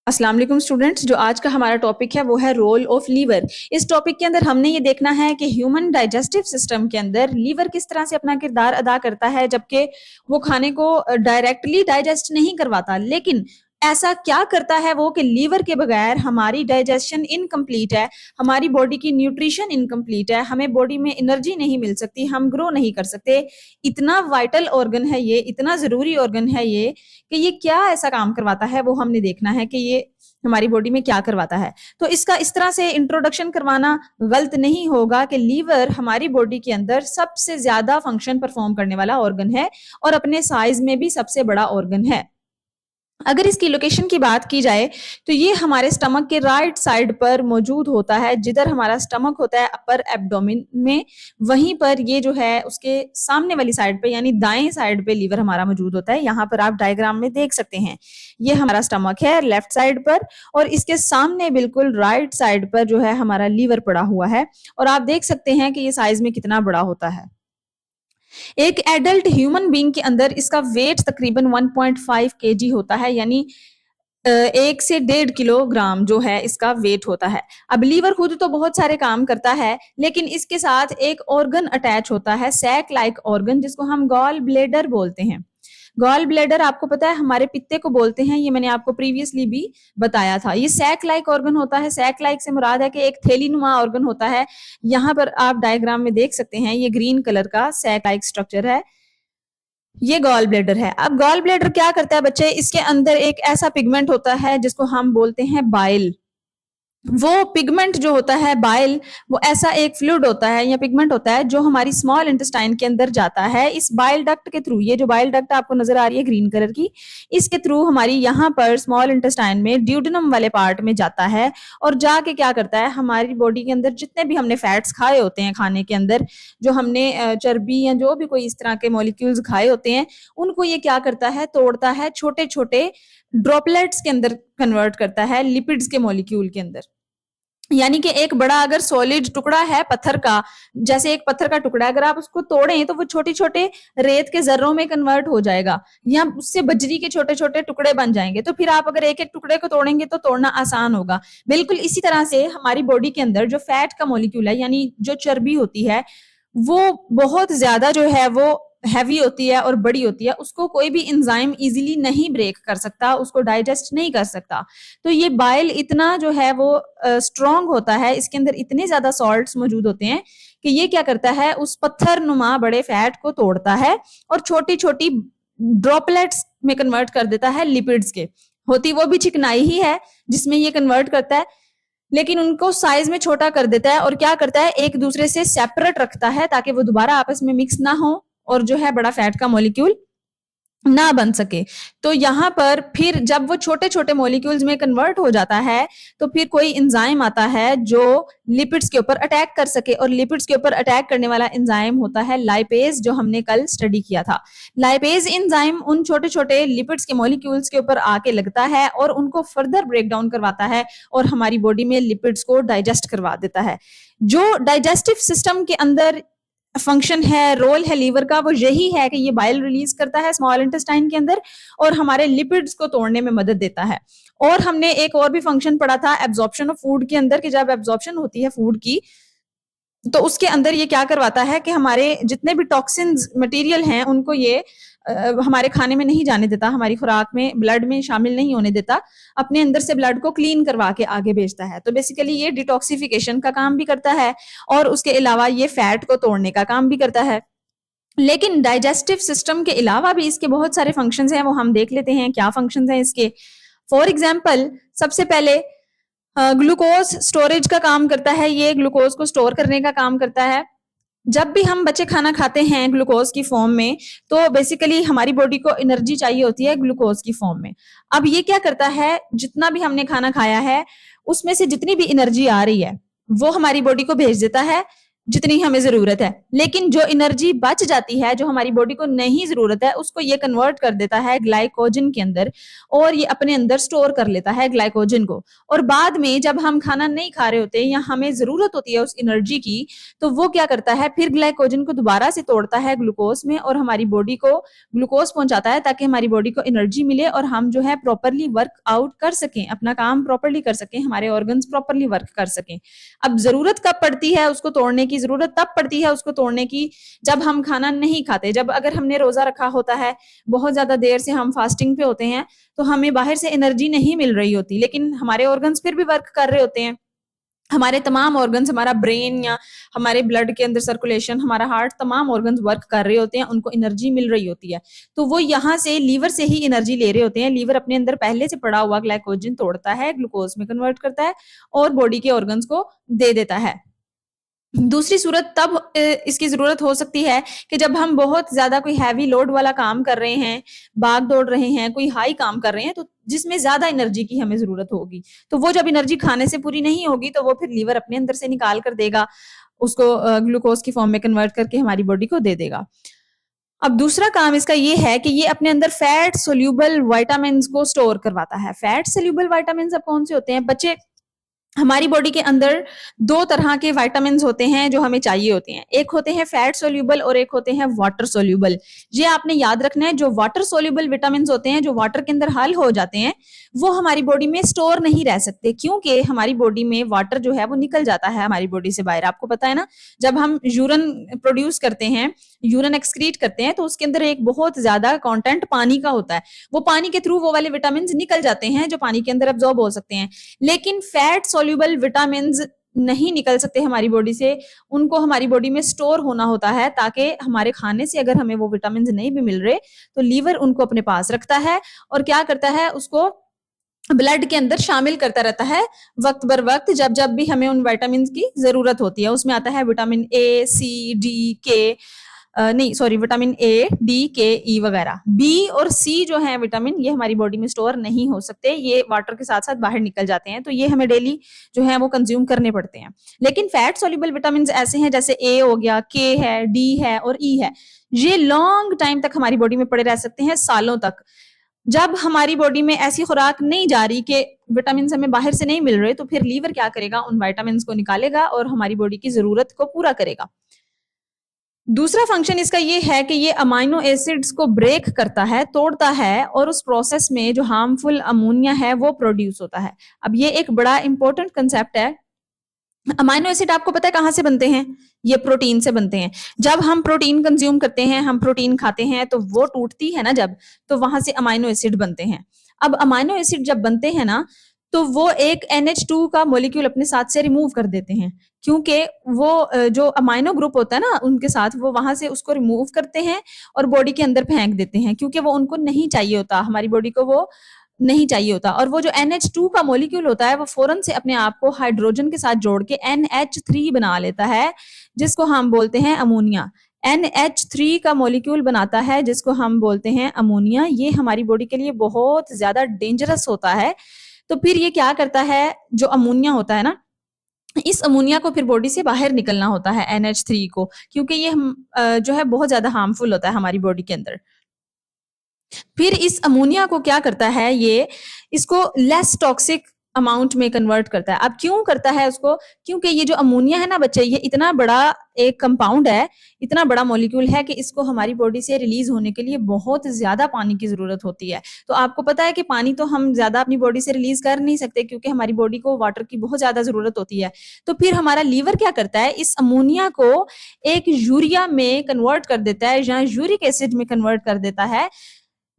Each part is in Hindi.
अस्सलाम वालेकुम स्टूडेंट्स। जो आज का हमारा टॉपिक है वो है रोल ऑफ लीवर। इस टॉपिक के अंदर हमने ये देखना है कि ह्यूमन डाइजेस्टिव सिस्टम के अंदर लीवर किस तरह से अपना किरदार अदा करता है, जबकि वो खाने को डायरेक्टली डाइजेस्ट नहीं करवाता, लेकिन ऐसा क्या करता है वो कि लीवर के बगैर हमारी डाइजेशन इनकम्प्लीट है, हमारी बॉडी की न्यूट्रिशन इनकम्प्लीट है, हमें बॉडी में एनर्जी नहीं मिल सकती, हम ग्रो नहीं कर सकते। इतना वाइटल ऑर्गन है ये, इतना जरूरी ऑर्गन है ये कि ये क्या ऐसा काम करवाता है, वो हमने देखना है कि ये हमारी बॉडी में क्या करवाता है। तो इसका इस तरह से इंट्रोडक्शन करवाना गलत नहीं होगा कि लीवर हमारी बॉडी के अंदर सबसे ज्यादा फंक्शन परफॉर्म करने वाला ऑर्गन है और अपने साइज में भी सबसे बड़ा ऑर्गन है। अगर इसकी लोकेशन की बात की जाए तो ये हमारे स्टमक के राइट साइड पर मौजूद होता है। जिधर हमारा स्टमक होता है अपर एब्डोमेन में, वहीं पर ये जो है उसके सामने वाली साइड पे यानी दाएं साइड पे लीवर हमारा मौजूद होता है। यहाँ पर आप डायग्राम में देख सकते हैं, ये हमारा स्टमक है लेफ्ट साइड पर और इसके सामने बिल्कुल राइट साइड पर जो है हमारा लीवर पड़ा हुआ है। और आप देख सकते हैं कि ये साइज में कितना बड़ा होता है। एक एडल्ट ह्यूमन बीइंग के अंदर इसका वेट तकरीबन 1.5 केजी होता है, यानी 1 से 1.5 किलोग्राम जो है इसका वेट होता है। अब लीवर खुद तो बहुत सारे काम करता है, लेकिन इसके साथ एक ऑर्गन अटैच होता है, सैक लाइक ऑर्गन, जिसको हम गॉल ब्लेडर बोलते हैं। गॉल ब्लैडर आपको पता है हमारे पित्ते को बोलते हैं, ये मैंने आपको प्रीवियसली भी बताया था। ये सैक लाइक ऑर्गन होता है। सैक लाइक से मुराद है कि एक थैलीनुमा ऑर्गन होता है। यहाँ पर आप डायग्राम में देख सकते हैं, ये ग्रीन कलर का सैक लाइक स्ट्रक्चर है, ये गॉल ब्लैडर है। अब गॉल ब्लैडर क्या करता है बच्चे, इसके अंदर एक ऐसा पिगमेंट होता है जिसको हम बोलते हैं बाइल। वो पिगमेंट जो होता है बाइल, वो ऐसा एक फ्लूइड होता है या पिगमेंट होता है जो हमारी स्मॉल इंटेस्टाइन के अंदर जाता है। इस बाइल डक्ट के थ्रू, ये जो बाइल डक्ट आपको नजर आ रही है ग्रीन कलर की, इसके थ्रू हमारी यहाँ पर स्मॉल इंटेस्टाइन में ड्यूडेनम वाले पार्ट में जाता है और जाके क्या करता है, हमारी बॉडी के अंदर जितने भी हमने फैट्स खाए होते हैं खाने के अंदर, जो हमने चर्बी या जो भी कोई इस तरह के मॉलिक्यूल्स खाए होते हैं, उनको ये क्या करता है, तोड़ता है, छोटे छोटे ड्रॉपलेट्स के अंदर कन्वर्ट करता है, लिपिड्स के मॉलिक्यूल के अंदर। यानी कि एक बड़ा अगर सॉलिड टुकड़ा है पत्थर का, जैसे एक पत्थर का टुकड़ा, अगर आप उसको तोड़ें तो वो छोटे छोटे रेत के जर्रों में कन्वर्ट हो जाएगा या उससे बजरी के छोटे छोटे टुकड़े बन जाएंगे। तो फिर आप अगर एक एक टुकड़े को तोड़ेंगे तो तोड़ना आसान होगा। बिल्कुल इसी तरह से हमारी बॉडी के अंदर जो फैट का मॉलिक्यूल है, यानी जो चर्बी होती है, वो बहुत ज्यादा जो है वो हैवी होती है और बड़ी होती है। उसको कोई भी एंजाइम इजीली नहीं ब्रेक कर सकता, उसको डाइजेस्ट नहीं कर सकता। तो ये बाइल इतना जो है वो स्ट्रॉन्ग होता है, इसके अंदर इतने ज्यादा सॉल्ट्स मौजूद होते हैं कि ये क्या करता है, उस पत्थर नुमा बड़े फैट को तोड़ता है और छोटी छोटी ड्रॉपलेट्स में कन्वर्ट कर देता है लिपिड्स के। होती वो भी चिकनाई ही है जिसमें ये कन्वर्ट करता है, लेकिन उनको साइज में छोटा कर देता है और क्या करता है, एक दूसरे से सेपरेट रखता है ताकि वो दोबारा आपस में मिक्स ना हो और जो है बड़ा फैट का मॉलिक्यूल ना बन सके। तो यहाँ पर फिर जब वो छोटे छोटे मॉलिक्यूल्स में कन्वर्ट हो जाता है तो फिर कोई एंजाइम आता है जो लिपिड्स के ऊपर अटैक कर सके, और लिपिड्स के ऊपर अटैक करने वाला एंजाइम होता है लाइपेज, जो हमने कल स्टडी किया था। लाइपेज एंजाइम उन छोटे छोटे लिपिड्स के मॉलिक्यूल्स के ऊपर आके लगता है और उनको फर्दर ब्रेक डाउन करवाता है और हमारी बॉडी में लिपिड्स को डाइजेस्ट करवा देता है। जो डाइजेस्टिव सिस्टम के अंदर फंक्शन है, रोल है लीवर का, वो यही है कि ये बाइल रिलीज करता है स्मॉल इंटेस्टाइन के अंदर और हमारे लिपिड्स को तोड़ने में मदद देता है। और हमने एक और भी फंक्शन पढ़ा था एब्जॉर्प्शन ऑफ फूड के अंदर, कि जब एब्जॉर्प्शन होती है फूड की तो उसके अंदर ये क्या करवाता है कि हमारे जितने भी टॉक्सिन्स मटेरियल हैं उनको ये हमारे खाने में नहीं जाने देता, हमारी खुराक में ब्लड में शामिल नहीं होने देता, अपने अंदर से ब्लड को क्लीन करवा के आगे भेजता है। तो बेसिकली ये डिटॉक्सिफिकेशन का काम भी करता है और उसके अलावा ये फैट को तोड़ने का काम भी करता है। लेकिन डाइजेस्टिव सिस्टम के अलावा भी इसके बहुत सारे फंक्शंस हैं, वो हम देख लेते हैं क्या फंक्शंस हैं इसके। फॉर एग्जाम्पल, सबसे पहले ग्लूकोज स्टोरेज का काम करता है, ये ग्लूकोज को स्टोर करने का काम करता है। जब भी हम बच्चे खाना खाते हैं ग्लूकोज की फॉर्म में, तो बेसिकली हमारी बॉडी को एनर्जी चाहिए होती है ग्लूकोज की फॉर्म में। अब ये क्या करता है, जितना भी हमने खाना खाया है उसमें से जितनी भी एनर्जी आ रही है वो हमारी बॉडी को भेज देता है जितनी हमें जरूरत है, लेकिन जो एनर्जी बच जाती है, जो हमारी बॉडी को नहीं जरूरत है, उसको ये कन्वर्ट कर देता है ग्लाइकोजन के अंदर और ये अपने अंदर स्टोर कर लेता है ग्लाइकोजन को। और बाद में जब हम खाना नहीं खा रहे होते या हमें जरूरत होती है उस एनर्जी की, तो वो क्या करता है, फिर ग्लाइकोजन को दोबारा से तोड़ता है ग्लूकोज में और हमारी बॉडी को ग्लूकोज पहुंचाता है, ताकि हमारी बॉडी को एनर्जी मिले और हम जो है प्रॉपरली वर्क आउट कर सकें, अपना काम प्रॉपरली कर सकें, हमारे ऑर्गन्स प्रॉपरली वर्क कर सकें। अब जरूरत कब पड़ती है उसको तोड़ने की, जरूरत तब पड़ती है उसको तोड़ने की जब हम खाना नहीं खाते। जब अगर हमने रोजा रखा होता है, बहुत ज्यादा देर से हम फास्टिंग पे होते हैं, तो हमें बाहर से एनर्जी नहीं मिल रही होती, लेकिन हमारे ऑर्गन्स फिर भी वर्क कर रहे होते हैं। हमारे तमाम ऑर्गन्स, हमारा ब्रेन या हमारे ब्लड के अंदर सर्कुलेशन, हमारा हार्ट, तमाम ऑर्गन्स वर्क कर रहे होते हैं, उनको एनर्जी मिल रही होती है। तो वो यहाँ से लीवर से ही एनर्जी ले रहे होते हैं। लीवर अपने अंदर पहले से पड़ा हुआ ग्लाइकोजन तोड़ता है, ग्लूकोज में कन्वर्ट करता है और बॉडी के ऑर्गन्स को दे देता है। दूसरी सूरत तब इसकी जरूरत हो सकती है कि जब हम बहुत ज्यादा कोई हैवी लोड वाला काम कर रहे हैं, भाग दौड़ रहे हैं, कोई हाई काम कर रहे हैं, तो जिसमें ज्यादा एनर्जी की हमें जरूरत होगी, तो वो जब एनर्जी खाने से पूरी नहीं होगी, तो वो फिर लीवर अपने अंदर से निकाल कर देगा, उसको ग्लूकोज की फॉर्म में कन्वर्ट करके हमारी बॉडी को दे देगा। अब दूसरा काम इसका ये है कि ये अपने अंदर फैट सोल्यूबल विटामिन को स्टोर करवाता है। फैट सोल्यूबल विटामिन अब कौन से होते हैं बच्चे? हमारी बॉडी के अंदर दो तरह के विटामिन होते हैं जो हमें चाहिए होते हैं। एक होते हैं फैट सोल्यूबल और एक होते हैं वाटर सोल्यूबल। ये आपने याद रखना है। जो वाटर सोल्यूबल विटामिन होते हैं, जो वाटर के अंदर हल हो जाते हैं, वो हमारी बॉडी में स्टोर नहीं रह सकते, क्योंकि हमारी बॉडी में वाटर जो है वो निकल जाता है हमारी बॉडी से बाहर। आपको पता है ना, जब हम यूरिन प्रोड्यूस करते हैं, यूरिन एक्सक्रीट करते हैं, तो उसके अंदर एक बहुत ज्यादा कंटेंट पानी का होता है। वो पानी के थ्रू वो वाले विटामिन निकल जाते हैं जो पानी के अंदर अब्जॉर्ब हो सकते हैं, लेकिन फैट सोल्यूबल विटामिन नहीं निकल सकते हमारी बॉडी से। उनको हमारी बॉडी में स्टोर होना होता है, ताकि हमारे खाने से अगर हमें वो विटामिन नहीं भी मिल रहे, तो लीवर उनको अपने पास रखता है और क्या करता है, उसको ब्लड के अंदर शामिल करता रहता है वक्त बर वक्त, जब जब भी हमें उन विटामिन की जरूरत होती है। उसमें आता है विटामिन ए, सी, डी, के, नहीं सॉरी, विटामिन ए, डी, के, ई वगैरह। बी और सी जो है विटामिन, ये हमारी बॉडी में स्टोर नहीं हो सकते, ये वाटर के साथ साथ बाहर निकल जाते हैं, तो ये हमें डेली जो है वो कंज्यूम करने पड़ते हैं। लेकिन फैट सोल्यूबल विटामिन ऐसे हैं, जैसे ए हो गया, के है, डी है और ई है, ये लॉन्ग टाइम तक हमारी बॉडी में पड़े रह सकते हैं, सालों तक। जब हमारी बॉडी में ऐसी खुराक नहीं जा रही कि विटामिन हमें बाहर से नहीं मिल रहे, तो फिर लीवर क्या करेगा, उन विटामिन को निकालेगा और हमारी बॉडी की जरूरत को पूरा करेगा। दूसरा फंक्शन इसका ये है कि ये अमाइनो एसिड्स को ब्रेक करता है, तोड़ता है, और उस प्रोसेस में जो हार्मफुल अमोनिया है वो प्रोड्यूस होता है। अब ये एक बड़ा इंपॉर्टेंट कंसेप्ट है। अमाइनो एसिड आपको पता है कहाँ से बनते हैं? ये प्रोटीन से बनते हैं। जब हम प्रोटीन कंज्यूम करते हैं, हम प्रोटीन खाते हैं, तो वो टूटती है ना जब, तो वहां से अमाइनो एसिड बनते हैं। अब अमाइनो एसिड जब बनते हैं ना, तो वो एक NH2 का मॉलिक्यूल अपने साथ से रिमूव कर देते हैं, क्योंकि वो जो अमाइनो ग्रुप होता है ना उनके साथ, वो वहां से उसको रिमूव करते हैं और बॉडी के अंदर फेंक देते हैं, क्योंकि वो उनको नहीं चाहिए होता, हमारी बॉडी को वो नहीं चाहिए होता। और वो जो NH2 का मॉलिक्यूल होता है, वो फौरन से अपने आप को हाइड्रोजन के साथ जोड़ के NH3 बना लेता है, जिसको हम बोलते हैं अमोनिया। NH3 का मॉलिक्यूल बनाता है, जिसको हम बोलते हैं अमोनिया। ये हमारी बॉडी के लिए बहुत ज्यादा डेंजरस होता है। तो फिर ये क्या करता है, जो अमोनिया होता है ना, इस अमोनिया को फिर बॉडी से बाहर निकलना होता है NH3 को, क्योंकि ये जो है बहुत ज्यादा हार्मफुल होता है हमारी बॉडी के अंदर। फिर इस अमोनिया को क्या करता है, ये इसको लेस टॉक्सिक अमाउंट में कन्वर्ट करता है। अब क्यों करता है उसको? क्योंकि ये जो अमोनिया है ना बच्चे, ये इतना बड़ा एक कंपाउंड है, इतना बड़ा मॉलिक्यूल है कि इसको हमारी बॉडी से रिलीज होने के लिए बहुत ज्यादा पानी की जरूरत होती है। तो आपको पता है कि पानी तो हम ज्यादा अपनी बॉडी से रिलीज कर नहीं सकते, क्योंकि हमारी बॉडी को वाटर की बहुत ज्यादा जरूरत होती है। तो फिर हमारा लीवर क्या करता है, इस अमोनिया को एक यूरिया में कन्वर्ट कर देता है, या यूरिक एसिड में कन्वर्ट कर देता है,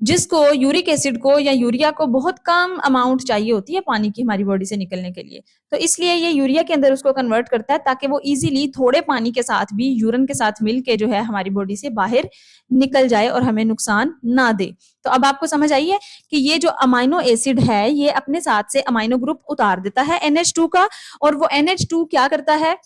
जिसको यूरिक एसिड को या यूरिया को बहुत कम अमाउंट चाहिए होती है पानी की हमारी बॉडी से निकलने के लिए। तो इसलिए ये यूरिया के अंदर उसको कन्वर्ट करता है, ताकि वो इजीली थोड़े पानी के साथ भी यूरिन के साथ मिलके जो है हमारी बॉडी से बाहर निकल जाए और हमें नुकसान ना दे। तो अब आपको समझ आई है कि ये जो अमाइनो एसिड है, ये अपने साथ से अमाइनो ग्रुप उतार देता है NH2 का, और वो NH2 क्या करता है,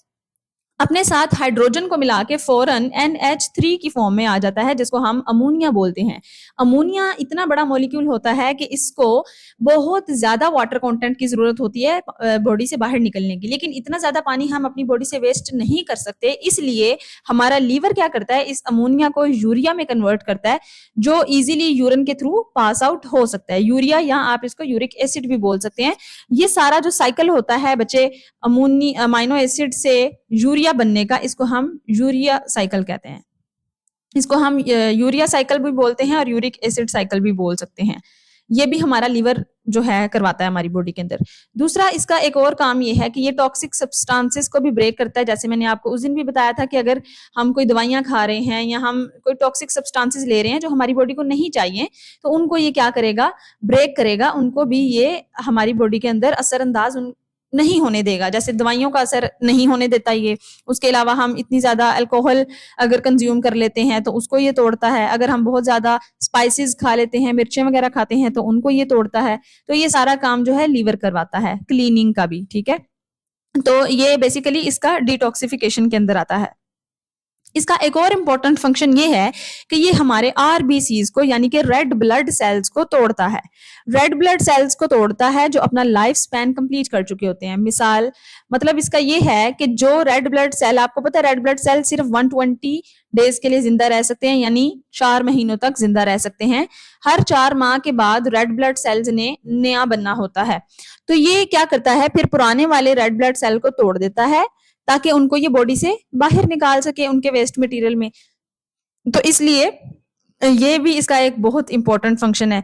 अपने साथ हाइड्रोजन को मिला के फौरन NH3 की फॉर्म में आ जाता है, जिसको हम अमोनिया बोलते हैं। अमोनिया इतना बड़ा मॉलिक्यूल होता है कि इसको बहुत ज्यादा वाटर कंटेंट की जरूरत होती है बॉडी से बाहर निकलने की, लेकिन इतना ज्यादा पानी हम अपनी बॉडी से वेस्ट नहीं कर सकते, इसलिए हमारा लीवर क्या करता है, इस अमोनिया को यूरिया में कन्वर्ट करता है, जो इजीली यूरिन के थ्रू पास आउट हो सकता है। यूरिया या आप इसको यूरिक एसिड भी बोल सकते हैं। ये सारा जो साइकिल होता है बच्चे अमाइनो एसिड से यूरिया बनने का, इसको हम यूरिया साइकिल कहते हैं। इसको हम यूरिया साइकिल भी बोलते हैं और यूरिक एसिड साइकिल भी बोल सकते हैं। ये भी हमारा लीवर जो है करवाता है हमारी बॉडी के अंदर। दूसरा इसका एक और काम ये है कि ये टॉक्सिक सब्सटेंसेस को भी ब्रेक करता है। जैसे मैंने आपको उस दिन भी बताया था कि अगर हम कोई दवाइयां खा रहे हैं या हम कोई टॉक्सिक सब्सटेंसेस ले रहे हैं जो हमारी बॉडी को नहीं चाहिए, तो उनको ये क्या करेगा, ब्रेक करेगा, उनको भी ये हमारी बॉडी के अंदर असरअंदाज नहीं होने देगा। जैसे दवाइयों का असर नहीं होने देता ये। उसके अलावा हम इतनी ज्यादा अल्कोहल अगर कंज्यूम कर लेते हैं तो उसको ये तोड़ता है। अगर हम बहुत ज्यादा स्पाइसेस खा लेते हैं, मिर्चें वगैरह खाते हैं, तो उनको ये तोड़ता है। तो ये सारा काम जो है लीवर करवाता है, क्लीनिंग का भी। ठीक है, तो ये बेसिकली इसका डिटॉक्सिफिकेशन के अंदर आता है। इसका एक और इम्पोर्टेंट फंक्शन ये है कि ये हमारे आरबीसीज को, यानी कि रेड ब्लड सेल्स को तोड़ता है। रेड ब्लड सेल्स को तोड़ता है जो अपना लाइफ स्पैन कंप्लीट कर चुके होते हैं। मिसाल मतलब इसका ये है कि जो रेड ब्लड सेल, आपको पता है रेड ब्लड सेल सिर्फ 120 डेज के लिए जिंदा रह सकते हैं, यानी 4 महीनों तक जिंदा रह सकते हैं। हर 4 माह के बाद रेड ब्लड सेल्स ने नया बनना होता है। तो ये क्या करता है, फिर पुराने वाले रेड ब्लड सेल को तोड़ देता है ताकि उनको ये बॉडी से बाहर निकाल सके उनके वेस्ट मटेरियल में। तो इसलिए ये भी इसका एक बहुत इंपॉर्टेंट फंक्शन है।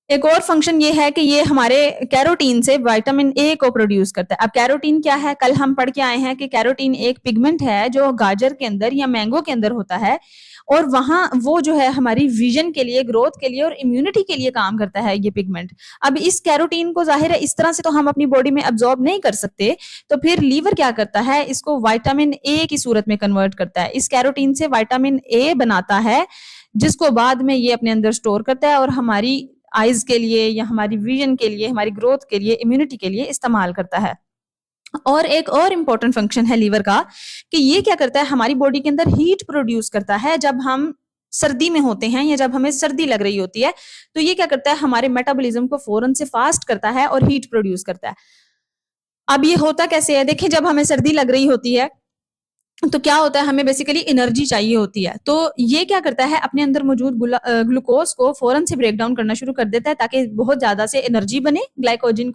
एक और फंक्शन ये है कि ये हमारे कैरोटीन से विटामिन ए को प्रोड्यूस करता है। अब कैरोटीन क्या है, कल हम पढ़ के आए हैं कि कैरोटीन एक पिगमेंट है जो गाजर के अंदर या मैंगो के अंदर होता है, और वहां वो जो है हमारी विजन के लिए, ग्रोथ के लिए और इम्यूनिटी के लिए काम करता है ये पिगमेंट। अब इस कैरोटीन को जाहिर है इस तरह से तो हम अपनी बॉडी में अब्सॉर्ब नहीं कर सकते, तो फिर लीवर क्या करता है, इसको विटामिन ए की सूरत में कन्वर्ट करता है। इस कैरोटीन से विटामिन ए बनाता है, जिसको बाद में ये अपने अंदर स्टोर करता है और हमारी आईज के लिए या हमारी विजन के लिए, हमारी ग्रोथ के लिए, इम्यूनिटी के लिए इस्तेमाल करता है। और एक और इम्पोर्टेंट फंक्शन है लीवर का कि ये क्या करता है, हमारी बॉडी के अंदर हीट प्रोड्यूस करता है। जब हम सर्दी में होते हैं या जब हमें सर्दी लग रही होती है, तो ये क्या करता है, हमारे मेटाबॉलिज्म को फौरन से फास्ट करता है और हीट प्रोड्यूस करता है। अब ये होता कैसे है, देखिए जब हमें सर्दी लग रही होती है तो क्या होता है, हमें बेसिकली एनर्जी चाहिए होती है। तो ये क्या करता है, अपने अंदर मौजूद ग्लूकोज को फौरन से ब्रेक डाउन करना शुरू कर देता है ताकि बहुत ज्यादा से एनर्जी बने। ग्लाइकोजन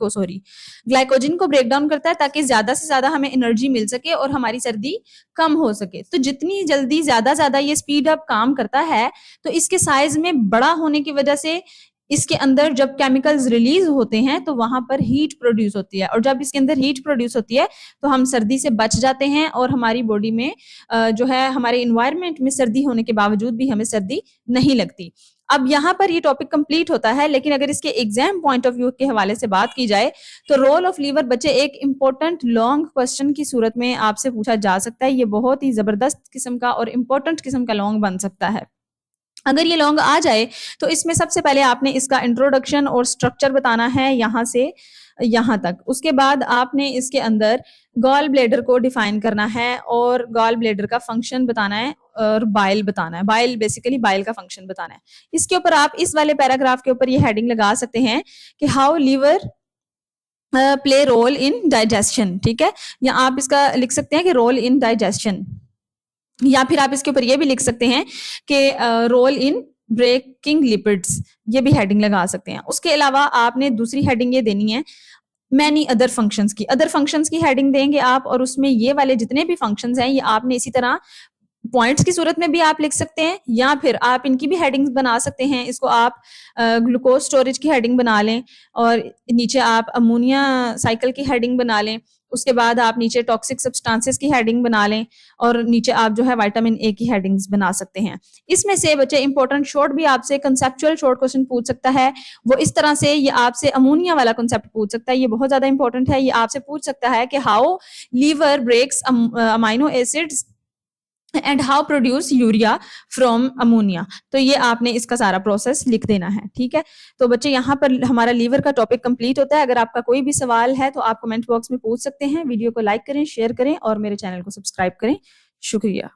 को ब्रेक डाउन करता है ताकि ज्यादा से ज्यादा हमें एनर्जी मिल सके और हमारी सर्दी कम हो सके। तो जितनी जल्दी ज्यादा ये स्पीड अप काम करता है, तो इसके साइज में बड़ा होने की वजह से इसके अंदर जब केमिकल्स रिलीज होते हैं तो वहां पर हीट प्रोड्यूस होती है, और जब इसके अंदर हीट प्रोड्यूस होती है तो हम सर्दी से बच जाते हैं और हमारी बॉडी में जो है हमारे इन्वायरमेंट में सर्दी होने के बावजूद भी हमें सर्दी नहीं लगती। अब यहाँ पर ये टॉपिक कंप्लीट होता है, लेकिन अगर इसके एग्जाम पॉइंट ऑफ व्यू के हवाले से बात की जाए तो रोल ऑफ लीवर बच्चे एक इंपॉर्टेंट लॉन्ग क्वेश्चन की सूरत में आपसे पूछा जा सकता है। ये बहुत ही जबरदस्त किस्म का और इंपॉर्टेंट किस्म का लॉन्ग बन सकता है। अगर ये लॉन्ग आ जाए तो इसमें सबसे पहले आपने इसका इंट्रोडक्शन और स्ट्रक्चर बताना है यहाँ से यहाँ तक। उसके बाद आपने इसके अंदर गॉल ब्लेडर को डिफाइन करना है और गॉल ब्लेडर का फंक्शन बताना है और बाइल बताना है। बाइल बेसिकली बाइल का फंक्शन बताना है। इसके ऊपर आप इस वाले पैराग्राफ के ऊपर ये हेडिंग लगा सकते हैं कि how liver play role in digestion. ठीक है, या आप इसका लिख सकते हैं कि रोल इन डाइजेशन, या फिर आप इसके ऊपर ये भी लिख सकते हैं कि रोल इन ब्रेकिंग लिपिड्स, ये भी हेडिंग लगा सकते हैं। उसके अलावा आपने दूसरी हेडिंग ये देनी है मैनी अदर फंक्शंस की। अदर फंक्शंस की हेडिंग देंगे आप, और उसमें ये वाले जितने भी फंक्शंस हैं ये आपने इसी तरह पॉइंट्स की सूरत में भी आप लिख सकते हैं, या फिर आप इनकी भी हेडिंग्स बना सकते हैं। इसको आप ग्लूकोज स्टोरेज की हेडिंग बना लें और नीचे आप अमोनिया साइकिल की हेडिंग बना लें। उसके बाद आप नीचे टॉक्सिक सब्सटेंसेस की हेडिंग बना लें और नीचे आप जो है विटामिन ए की हेडिंग्स बना सकते हैं। इसमें से बच्चे इंपॉर्टेंट शॉर्ट भी आपसे कंसेप्चुअल शॉर्ट क्वेश्चन पूछ सकता है। वो इस तरह से ये आपसे अमोनिया वाला कंसेप्ट पूछ सकता है, ये बहुत ज्यादा इंपॉर्टेंट है। ये आपसे पूछ सकता है कि how liver breaks amino acids and how produce urea from ammonia. तो ये आपने इसका सारा प्रोसेस लिख देना है, ठीक है। तो बच्चे यहाँ पर हमारा लीवर का टॉपिक कंप्लीट होता है। अगर आपका कोई भी सवाल है तो आप कमेंट बॉक्स में पूछ सकते हैं। वीडियो को लाइक करें, शेयर करें और मेरे चैनल को सब्सक्राइब करें। शुक्रिया।